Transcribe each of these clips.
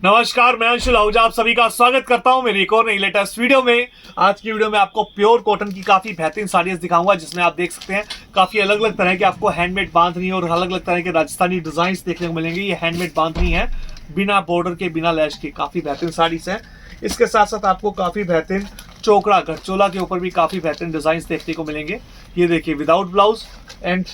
नमस्कार, मैं अंशुल आहूजा आप सभी का स्वागत करता हूं मेरी एक और नई लेटेस्ट वीडियो में। आज की वीडियो में आपको प्योर कॉटन की काफी बेहतरीन साड़ियां दिखाऊंगा, जिसमें आप देख सकते हैं काफी अलग अलग तरह के आपको हैंडमेड बांधनी और अलग अलग तरह के राजस्थानी डिजाइन देखने को मिलेंगे। ये हैंडमेड बांधनी है, बिना बॉर्डर के, बिना लैश के, काफी बेहतरीन साड़ीज है। इसके साथ साथ आपको काफी बेहतरीन चोकड़ा गठचोला के ऊपर भी काफी बेहतरीन डिजाइन देखने को मिलेंगे। ये देखिए, without blouse and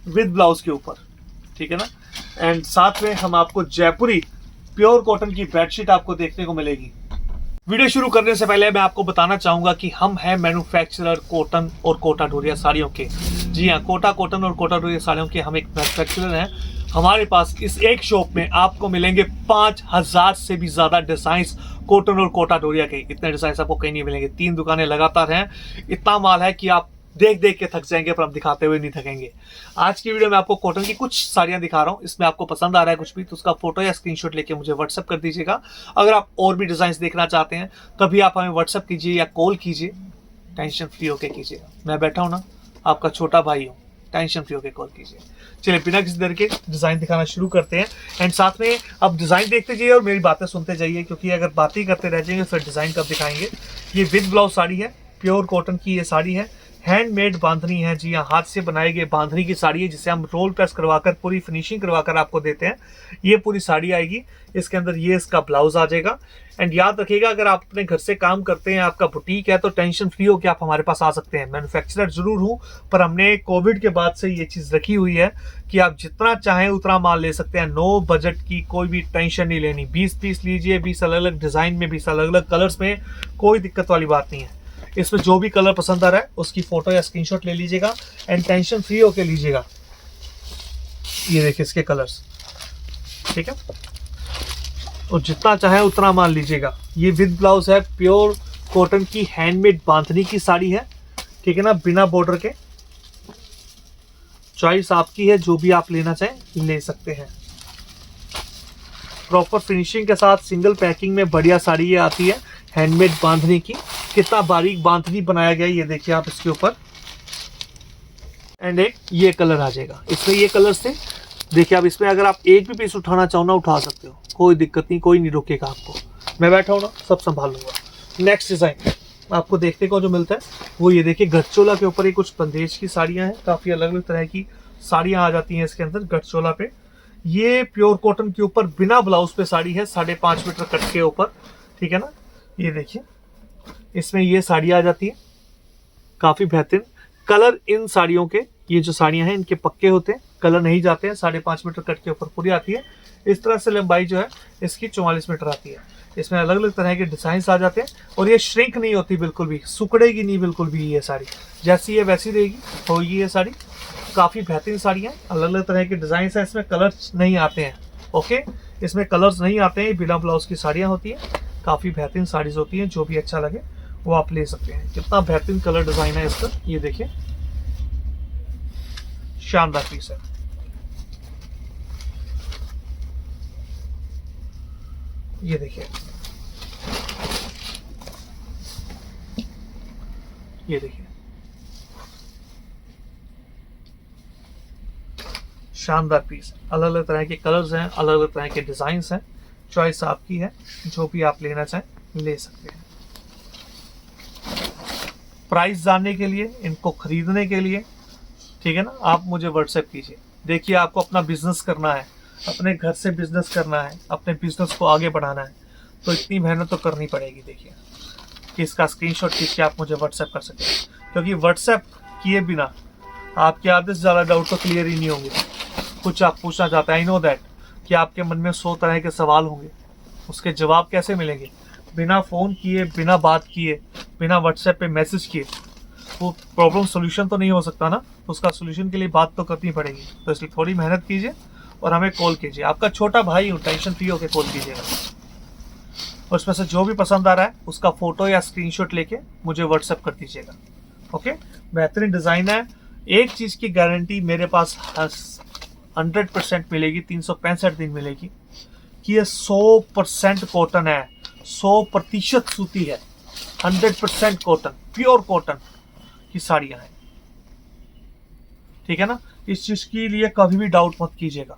with blouse के ऊपर, ठीक है ना। एंड साथ में हम आपको जयपुरी प्योर कॉटन की बेडशीट आपको देखने को मिलेगी। वीडियो शुरू करने से पहले मैं आपको बताना चाहूंगा कि हम हैं मैन्युफैक्चरर कॉटन और कोटा डोरिया साड़ियों के। जी हाँ, कोटा कॉटन और कोटा डोरिया साड़ियों के हम एक मैन्युफैक्चरर हैं। हमारे पास इस एक शॉप में आपको मिलेंगे 5000 से भी ज्यादा डिजाइन कॉटन और कोटा डोरिया के। इतने डिजाइन आपको कहीं नहीं मिलेंगे। 3 दुकानें लगातार हैं। इतना माल है कि आप देख देख के थक जाएंगे, पर हम दिखाते हुए नहीं थकेंगे। आज की वीडियो में आपको कॉटन की कुछ साड़ियां दिखा रहा हूं। इसमें आपको पसंद आ रहा है कुछ भी तो उसका फोटो या स्क्रीनशॉट लेके मुझे व्हाट्सएप कर दीजिएगा। अगर आप और भी डिजाइन देखना चाहते हैं तभी आप हमें व्हाट्सएप कीजिए या कॉल कीजिए। टेंशन फ्री होके कीजिएगा, मैं बैठा हूं ना, आपका छोटा भाई हूं। टेंशन फ्री होके कॉल कीजिए। चलिए बिना किसी देर के डिजाइन दिखाना शुरू करते हैं। एंड साथ में अब डिजाइन देखते जाइए और मेरी बातें सुनते जाइए, क्योंकि अगर बातें करते रह जाएंगे फिर डिजाइन कब दिखाएंगे। ये विद ब्लाउज साड़ी है, प्योर कॉटन की ये साड़ी है। हैंडमेड बांधनी है, जी हाँ, हाथ से बनाई गई बांधनी की साड़ी है, जिसे हम रोल प्रेस करवाकर पूरी फिनिशिंग करवाकर आपको देते हैं। ये पूरी साड़ी आएगी। इसके अंदर ये इसका ब्लाउज आ जाएगा। एंड याद रखिएगा, अगर आप अपने घर से काम करते हैं, आपका बुटीक है, तो टेंशन फ्री हो कि आप हमारे पास आ सकते हैं। मैन्युफैक्चरर जरूर हूँ, पर हमने कोविड के बाद से ये चीज रखी हुई है कि आप जितना चाहें उतना माल ले सकते हैं। नो बजट की कोई भी टेंशन नहीं लेनी। 20 पीस लीजिए, 20 अलग अलग डिजाइन में, 20 अलग अलग कलर्स में, कोई दिक्कत वाली बात नहीं है। इसमें जो भी कलर पसंद आ रहा है उसकी फोटो या स्क्रीनशॉट ले लीजिएगा एंड टेंशन फ्री होके लीजिएगा। ये देखिए इसके कलर्स, ठीक है, और जितना चाहे उतना माल लीजिएगा। ये विद ब्लाउज है, प्योर कॉटन की हैंडमेड बांधनी की साड़ी है, ठीक है ना, बिना बॉर्डर के। चॉइस आपकी है, जो भी आप लेना चाहें ले सकते हैं। प्रॉपर फिनिशिंग के साथ सिंगल पैकिंग में बढ़िया साड़ी ये आती है, हैंडमेड बांधनी की। कितना बारीक बांधनी बनाया गया ये देखिए आप इसके ऊपर। एंड एक ये कलर आ जाएगा। इसमें ये कलर से देखिए आप, इसमें अगर आप एक भी पीस उठाना चाहो ना, उठा सकते हो, कोई दिक्कत नहीं, कोई नहीं रोकेगा आपको। मैं बैठा हूँ ना, सब संभाल लूंगा। नेक्स्ट डिजाइन आपको देखने को जो मिलता है वो ये देखिए, गठचोला के ऊपर ये कुछ बंदेज की साड़ियां हैं। काफी अलग अलग तरह की साड़ियां आ जाती हैं इसके अंदर गठचोला पे। ये प्योर कॉटन के ऊपर बिना ब्लाउज पे साड़ी है, 5.5 मीटर कट के ऊपर, ठीक है ना। ये देखिए इसमें ये साड़ी आ जाती है, काफी बेहतरीन कलर। इन साड़ियों के, ये जो साड़ियां हैं इनके पक्के होते हैं, कलर नहीं जाते हैं। 5.5 मीटर कट के ऊपर पूरी आती है। इस तरह से लंबाई जो है इसकी 44 मीटर आती है। इसमें अलग अलग तरह के डिजाइन आ जाते हैं और ये श्रिंक नहीं होती बिल्कुल भी, सिकुड़ेगी नहीं बिल्कुल भी। ये साड़ी जैसी है वैसी रहेगी, होगी ये साड़ी। काफी बेहतरीन साड़ियां, अलग अलग तरह के डिजाइन है। इसमें कलर्स नहीं आते हैं, ओके, इसमें कलर्स नहीं आते हैं। बिना ब्लाउज की साड़ियां होती है, काफी बेहतरीन साड़ीज होती हैं। जो भी अच्छा लगे वो आप ले सकते हैं। कितना बेहतरीन कलर डिजाइन है इसका, ये देखिए, शानदार पीस है। ये देखिए, ये देखिए, शानदार पीस। अलग अलग तरह के कलर्स हैं, अलग अलग तरह के डिजाइन हैं। चॉइस आपकी है, जो भी आप लेना चाहें ले सकते हैं। प्राइस जानने के लिए, इनको खरीदने के लिए, ठीक है ना, आप मुझे व्हाट्सएप कीजिए। देखिए आपको अपना बिजनेस करना है, अपने घर से बिजनेस करना है, अपने बिजनेस को आगे बढ़ाना है, तो इतनी मेहनत तो करनी पड़ेगी। देखिए कि इसका स्क्रीनशॉट खींच के आप मुझे व्हाट्सएप कर सकें, क्योंकि व्हाट्सएप किए बिना आपके आधे से ज़्यादा डाउट तो क्लियर ही नहीं होंगे। कुछ आप पूछना चाहते हैं, आई नो दैट, कि आपके मन में 100 तरह के सवाल होंगे, उसके जवाब कैसे मिलेंगे? बिना फ़ोन किए, बिना बात किए, बिना व्हाट्सएप पे मैसेज किए वो प्रॉब्लम सोल्यूशन तो नहीं हो सकता ना। तो उसका सोल्यूशन के लिए बात तो करनी पड़ेगी। तो इसलिए थोड़ी मेहनत कीजिए और हमें कॉल कीजिए। आपका छोटा भाई हूँ, टेंशन फ्री होकर कॉल कीजिएगा। और उसमें से जो भी पसंद आ रहा है उसका फोटो या स्क्रीनशॉट लेके मुझे व्हाट्सएप कर दीजिएगा, ओके। बेहतरीन डिज़ाइन है। एक चीज़ की गारंटी मेरे पास 100% मिलेगी, 365 दिन मिलेगी, कि ये 100% कॉटन है, 100% सूती है, 100% कॉटन, प्योर कॉटन की साड़ियां हैं, ठीक है ना। इस चीज के लिए कभी भी डाउट मत कीजिएगा।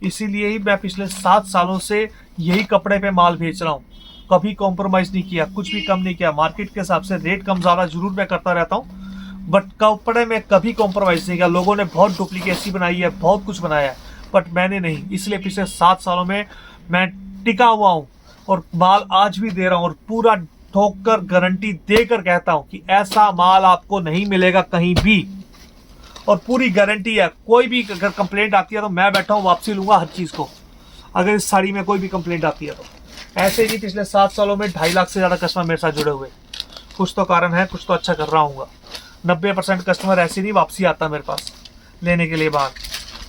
इसीलिए ही मैं पिछले 7 सालों से यही कपड़े पे माल बेच रहा हूँ। कभी कॉम्प्रोमाइज़ नहीं किया, कुछ भी कम नहीं किया। मार्केट के हिसाब से रेट कम ज़्यादा जरूर मैं करता रहता हूँ, बट कपड़े में कभी कॉम्प्रोमाइज़ नहीं किया। लोगों ने बहुत डुप्लीकेसी बनाई है, बहुत कुछ बनाया है, बट मैंने नहीं। इसलिए पिछले 7 सालों में मैं टिका हुआ हूँ और माल आज भी दे रहा हूँ, और पूरा ठोक कर गारंटी देकर कहता हूँ कि ऐसा माल आपको नहीं मिलेगा कहीं भी, और पूरी गारंटी है। कोई भी अगर कंप्लेंट आती है तो मैं बैठा हूँ, वापसी लूंगा हर चीज़ को। अगर इस साड़ी में कोई भी कंप्लेंट आती है तो ऐसे ही पिछले 7 सालों में 2.5 लाख से ज़्यादा कस्टमर मेरे साथ जुड़े हुए। कुछ तो कारण है, कुछ तो अच्छा कर रहा हूँ। 90% कस्टमर ऐसे नहीं वापसी आता मेरे पास लेने के लिए बाहर,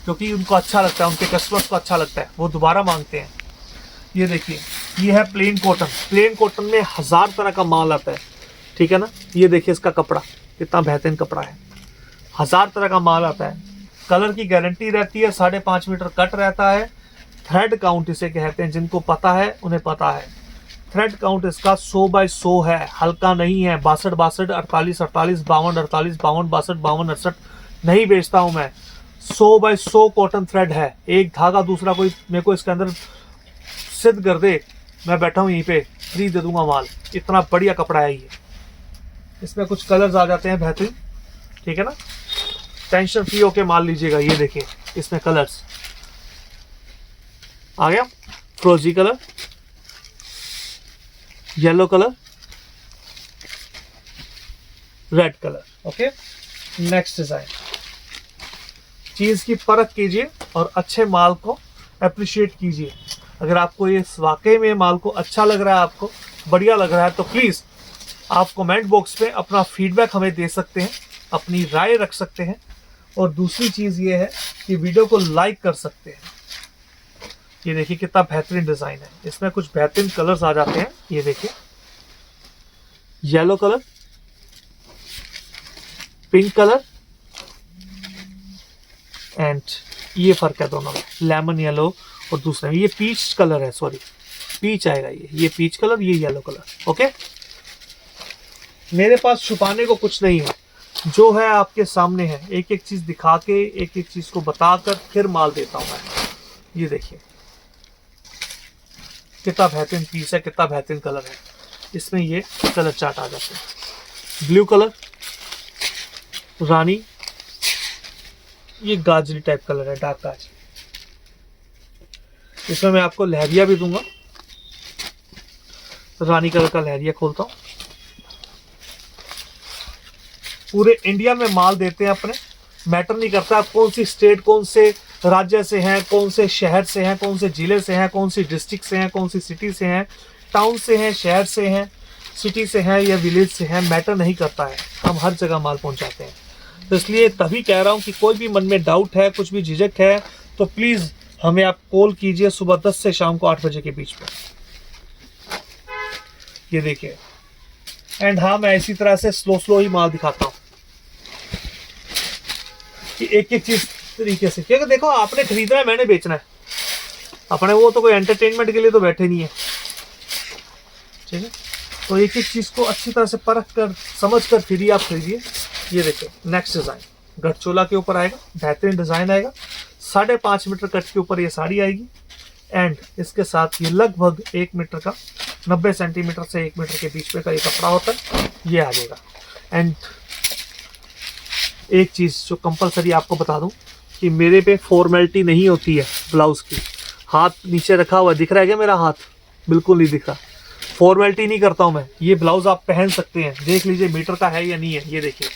क्योंकि उनको अच्छा लगता है, उनके कस्टमर्स को अच्छा लगता है, वो दोबारा मांगते हैं। ये देखिए, ये है प्लेन कॉटन। प्लेन कॉटन में 1000 तरह का माल आता है, ठीक है ना। ये देखिए इसका कपड़ा कितना बेहतरीन कपड़ा है। 1000 तरह का माल आता है। कलर की गारंटी रहती है, 5.5 मीटर कट रहता है। थ्रेड काउंट इसे कहते हैं, जिनको पता है उन्हें पता है। थ्रेड काउंट इसका 100 बाय 100 है, हल्का नहीं है। 62 62, 48 48, 52 48, 52 62, 52 68 नहीं बेचता हूं मैं। 100 बाय 100 कॉटन थ्रेड है। एक धागा दूसरा कोई मेरे को इसके अंदर सिद्ध कर दे, मैं बैठा हूं यहीं पे, फ्री दे दूंगा माल। इतना बढ़िया कपड़ा है ये। इसमें कुछ कलर्स आ जाते हैं बेहतरीन, ठीक है ना। टेंशन फ्री होके माल लीजिएगा। ये देखिए इसमें कलर्स आ गया, फ्रोजी colour, yellow colour, red colour. Okay, next design. चीज की परख कीजिए और अच्छे माल को अप्रिशिएट कीजिए। अगर आपको ये वाकई में माल को अच्छा लग रहा है, आपको बढ़िया लग रहा है, तो प्लीज आप कमेंट बॉक्स में अपना फीडबैक हमें दे सकते हैं, अपनी राय रख सकते हैं। और दूसरी चीज ये है कि वीडियो को लाइक कर सकते हैं। ये देखिए कितना बेहतरीन डिजाइन है। इसमें कुछ बेहतरीन कलर्स आ जाते हैं। ये देखिए, yellow colour, pink colour, and ये फर्क है दोनों में, लेमन येलो और दूसरे में ये पीच कलर है, सॉरी पीच आएगा। ये पीच कलर, ये येलो कलर। ओके, मेरे पास छुपाने को कुछ नहीं है, जो है आपके सामने है। एक एक चीज दिखा के, एक एक चीज को बताकर फिर माल देता हूं मैं। ये देखिए कितना बेहतरीन पीस है, कितना बेहतरीन कलर है। इसमें ये कलर चार्ट आ जाते हैं। ब्लू कलर, रानी, ये गाजरी टाइप कलर है, डार्क गाजरी। इसमें मैं आपको लहरिया भी दूंगा। रानी कलर का लहरिया खोलता हूं। पूरे इंडिया में माल देते हैं अपने, मैटर नहीं करता आप कौन सी स्टेट, कौन से राज्य से हैं, कौन से शहर से हैं, कौन से जिले से हैं, कौन सी डिस्ट्रिक्ट से हैं, कौन सी सिटी से हैं, टाउन से हैं, शहर से हैं, सिटी से हैं या विलेज से हैं, मैटर नहीं करता है। हम हर जगह माल पहुंचाते हैं। तो इसलिए तभी कह रहा हूं कि कोई भी मन में डाउट है, कुछ भी झिझक है, तो प्लीज़ हमें आप कॉल कीजिए सुबह 10 से शाम को 8 बजे के बीच में। ये देखिए, एंड हाँ, मैं इसी तरह से स्लो ही माल दिखाता हूँ कि एक एक चीज तरीके से, क्योंकि देखो आपने खरीदना है, मैंने बेचना है अपने, वो तो कोई एंटरटेनमेंट के लिए तो बैठे नहीं है, ठीक है। तो एक एक चीज को अच्छी तरह से परख कर, समझ कर फिर ही आप खरीदिए। ये देखिए नेक्स्ट डिजाइन, गठचोला के ऊपर आएगा, बेहतरीन डिजाइन आएगा। 5.5 मीटर कट के ऊपर ये साड़ी आएगी, एंड इसके साथ ये लगभग 1 मीटर का, 90 सेंटीमीटर से 1 मीटर के बीच में का ये कपड़ा होता है, ये आ जाएगा। एंड एक चीज़ जो कंपलसरी आपको बता दूं कि मेरे पे फॉर्मेलिटी नहीं होती है ब्लाउज़ की। हाथ नीचे रखा हुआ दिख रहा है क्या मेरा हाथ? बिल्कुल नहीं दिख रहा। फॉर्मेलिटी नहीं करता हूं मैं। ये ब्लाउज़ आप पहन सकते हैं, देख लीजिए मीटर का है या नहीं है। ये देखिए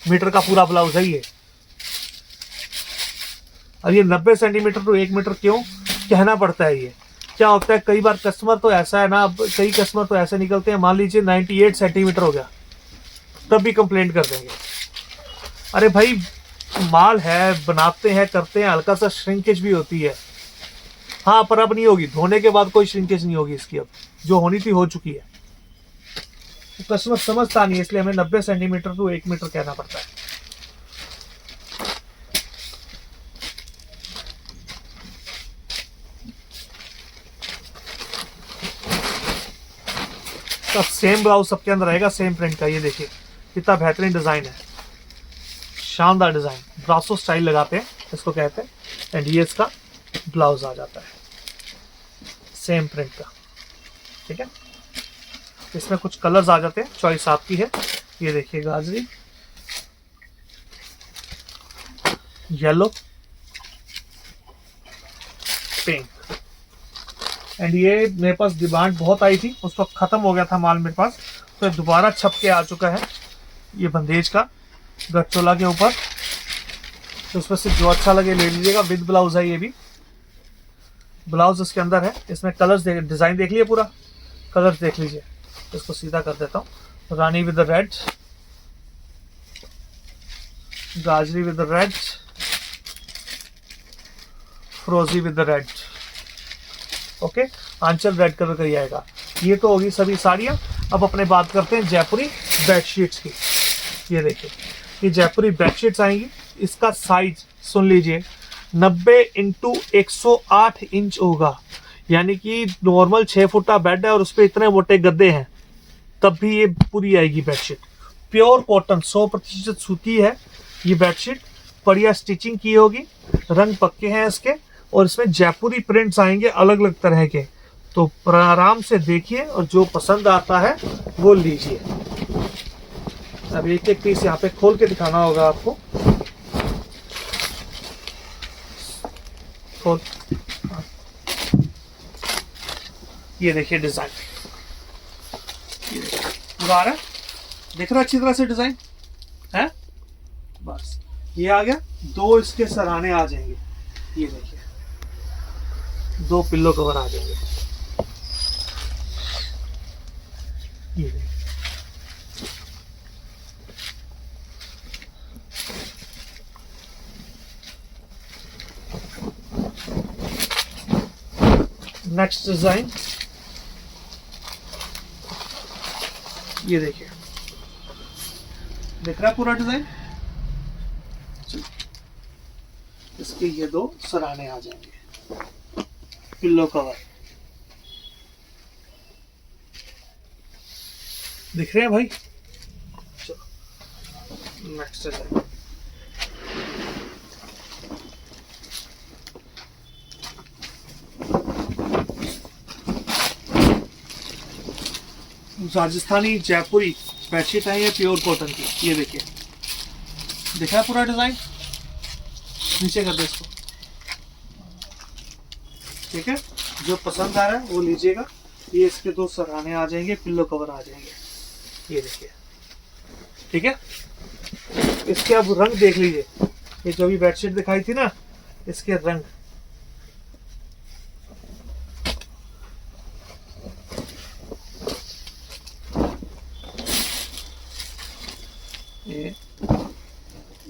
मीटर का पूरा ब्लाउज़ है ये। अब ये 90 सेंटीमीटर टू 1 मीटर क्यों कहना पड़ता है? ये क्या होता है, कई बार कस्टमर तो ऐसा है ना, कई कस्टमर तो ऐसे निकलते हैं, मान लीजिए 98 सेंटीमीटर हो गया तब भी कंप्लेंट कर देंगे। अरे भाई माल है, बनाते हैं, करते हैं, हल्का सा श्रिंकेज भी होती है। हाँ पर अब नहीं होगी, धोने के बाद कोई श्रिंकेज नहीं होगी इसकी। अब जो होनी थी हो चुकी है। तो कस्टमर समझता नहीं है, इसलिए हमें 90 सेंटीमीटर टू 1 मीटर कहना पड़ता है। सब सेम ब्लाउज सबके अंदर रहेगा, सेम प्रिंट का। ये देखिए कितना बेहतरीन डिजाइन है, शानदार डिजाइन। ब्रासो स्टाइल लगाते हैं इसको कहते हैं। एंड ये इसका ब्लाउज आ जाता है सेम प्रिंट का। ठीक है, इसमें कुछ कलर्स आ जाते हैं, चॉइस आपकी है। ये देखिए गाजरी, येलो, पिंक। एंड ये मेरे पास डिमांड बहुत आई थी, उस वक्त खत्म हो गया था माल मेरे पास, तो ये दोबारा छप के आ चुका है। ये बंदेज का गठचोला के ऊपर, तो उसमें से जो अच्छा लगे ले लीजिएगा। विद ब्लाउज है, ये भी ब्लाउज इसके अंदर है। इसमें कलर्स डिजाइन देख लीजिए, पूरा कलर्स देख लीजिए। इसको सीधा कर देता हूँ। रानी विद रेड, गाजरी विद रेड, फ्रोजी विद रेड। ओके, आंचल रेड कलर का ही आएगा। ये तो होगी सभी साड़ियाँ। अब अपने बात करते हैं जयपुरी बेडशीट्स की। ये देखिए, ये जयपुरी बेडशीट्स आएंगी। इसका साइज सुन लीजिए, 90 इंटू 108 इंच होगा। यानी कि नॉर्मल 6 फुटा बेड है और उस पर इतने मोटे गद्दे हैं, तब भी ये पूरी आएगी बेडशीट। प्योर कॉटन, 100% सूती है ये बेडशीट। बढ़िया स्टिचिंग की होगी, रंग पक्के हैं इसके, और इसमें जयपुरी प्रिंट्स आएंगे अलग अलग तरह के। तो आराम से देखिए और जो पसंद आता है वो लीजिए। अब एक एक पीस यहाँ पे खोल के दिखाना होगा आपको। खोल, ये देखिए डिजाइन, ये देखिए पूरा आ रहा है, देख रहा है अच्छी तरह से डिजाइन है। बस ये आ गया। 2 इसके सराहने आ जाएंगे। ये देखिए 2 पिल्लो कवर आ जाएंगे। ये देखिए, नेक्स्ट डिजाइन, ये देखिए, दिख रहा है पूरा डिजाइन। इसके ये 2 सराहने आ जाएंगे, पिल्लो कवर। दिख रहे हैं भाई। चलो नेक्स्ट डिजाइन, राजस्थानी जयपुरी बेडशीट है ये, प्योर कॉटन की। ये देखिए, दिखा है पूरा डिजाइन। नीचे कर दे इसको। ठीक है, जो पसंद आ रहा है वो लीजिएगा। ये इसके 2 सराहने आ जाएंगे, पिल्लो कवर आ जाएंगे। ये देखिए, ठीक है। इसके अब रंग देख लीजिए। ये जो भी बेडशीट दिखाई थी ना, इसके रंग,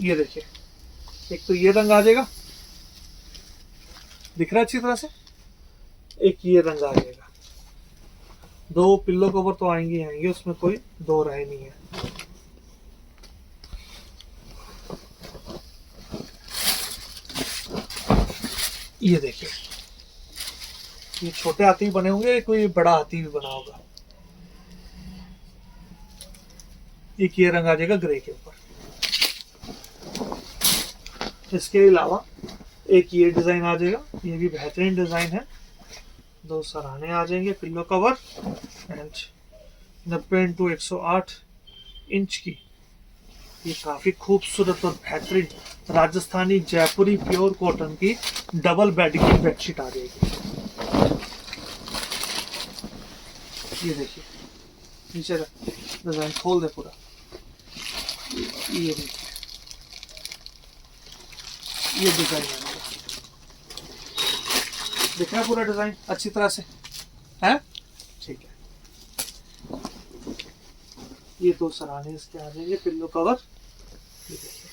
ये देखिए, एक तो ये रंग आ जाएगा, दिख रहा है अच्छी तरह से। एक ये रंग आ जाएगा। 2 पिल्लो कवर तो आएंगे आएंगे, उसमें कोई 2 राय नहीं है। ये देखिए, ये छोटे हाथी भी बने होंगे, कोई बड़ा हाथी भी बना होगा। एक ये रंग आ जाएगा ग्रे के ऊपर। इसके अलावा एक ये डिजाइन आ जाएगा, ये भी बेहतरीन डिजाइन है। 2 सराहने आ जाएंगे, pillow cover and 90 into 108 inch की। ये काफी खूबसूरत और बेहतरीन राजस्थानी जयपुरी प्योर कॉटन की डबल बेड की बेडशीट आ जाएगी। ये देखिए, नीचे डिजाइन खोल दे पूरा। ये देखिए, ये डिजाइन दिख रहा है पूरा डिजाइन अच्छी तरह से है। ठीक है, ये 2 सराहने इसके आ जाएंगे, पिल्लो कवर। ये देखिए,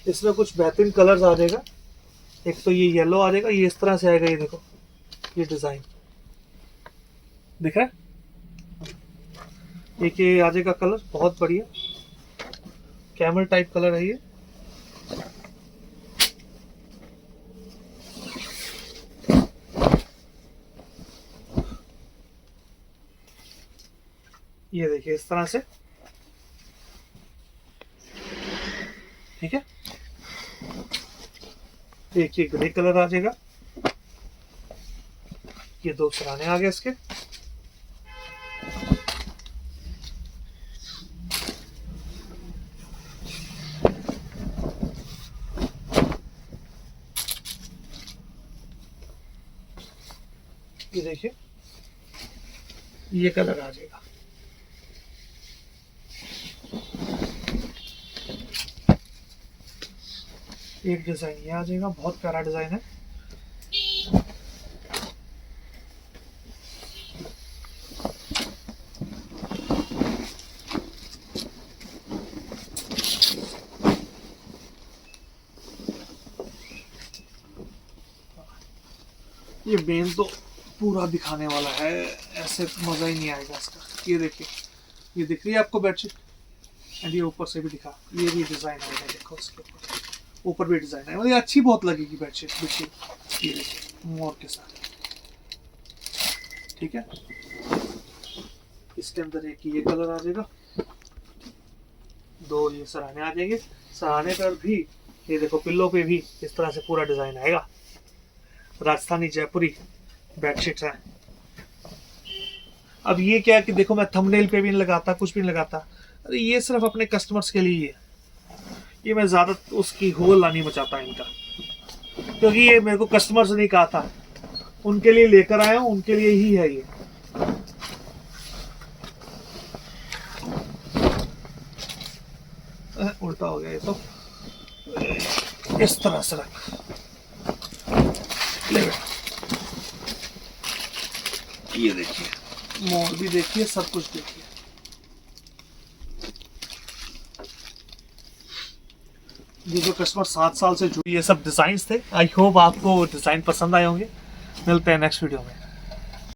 इसमें कुछ बेहतरीन कलर्स आ जाएगा। एक तो ये येलो आ जाएगा, ये इस तरह से आएगा। ये देखो, ये डिजाइन दिख रहा है। एक ये आ जाएगा कलर, बहुत बढ़िया कैमल टाइप कलर है ये। ये देखिए इस तरह से, ठीक है। एक ये ग्रे कलर आ जाएगा। ये 2 सराहने आ गए इसके। ये देखिए ये कलर आ जाएगा। एक डिजाइन ये आ जाएगा, बहुत प्यारा डिजाइन है। ये मेन तो पूरा दिखाने वाला है, ऐसे मजा ही नहीं आएगा इसका। ये देखिए ये दिख रही है आपको बेडशीट, एंड ये ऊपर से भी दिखा, ये भी डिजाइन आएगा, देखो उसके ऊपर भी डिजाइन है, मतलब अच्छी बहुत लगेगी बेडशीट। देखिए ये देखिए मोर के साथ, ठीक है। इसके अंदर एक ये कलर आ जाएगा, 2 ये सराहने आ जाएंगे। सराहने पर भी ये देखो पिल्लो पे भी इस तरह से पूरा डिजाइन आएगा। राजस्थानी जयपुरी बेडशीट है। अब ये क्या है कि देखो मैं थंबनेल पे भी नहीं लगाता, कुछ भी नहीं लगाता, अरे ये सिर्फ अपने कस्टमर्स के लिए है। ये मैं ज्यादा उसकी होल नहीं मचाता इनका, क्योंकि ये मेरे को कस्टमर्स ने कहा था, उनके लिए लेकर आया हूं, उनके लिए ही है ये। उल्टा हो गया ये तो, इस तरह से रख ले। ये देखिए मोर भी देखिए, सब कुछ देखिए। ये जो कस्टमर 7 साल से जुड़ी, ये सब डिजाइन थे। आई होप आपको डिजाइन पसंद आए होंगे। मिलते हैं नेक्स्ट वीडियो में।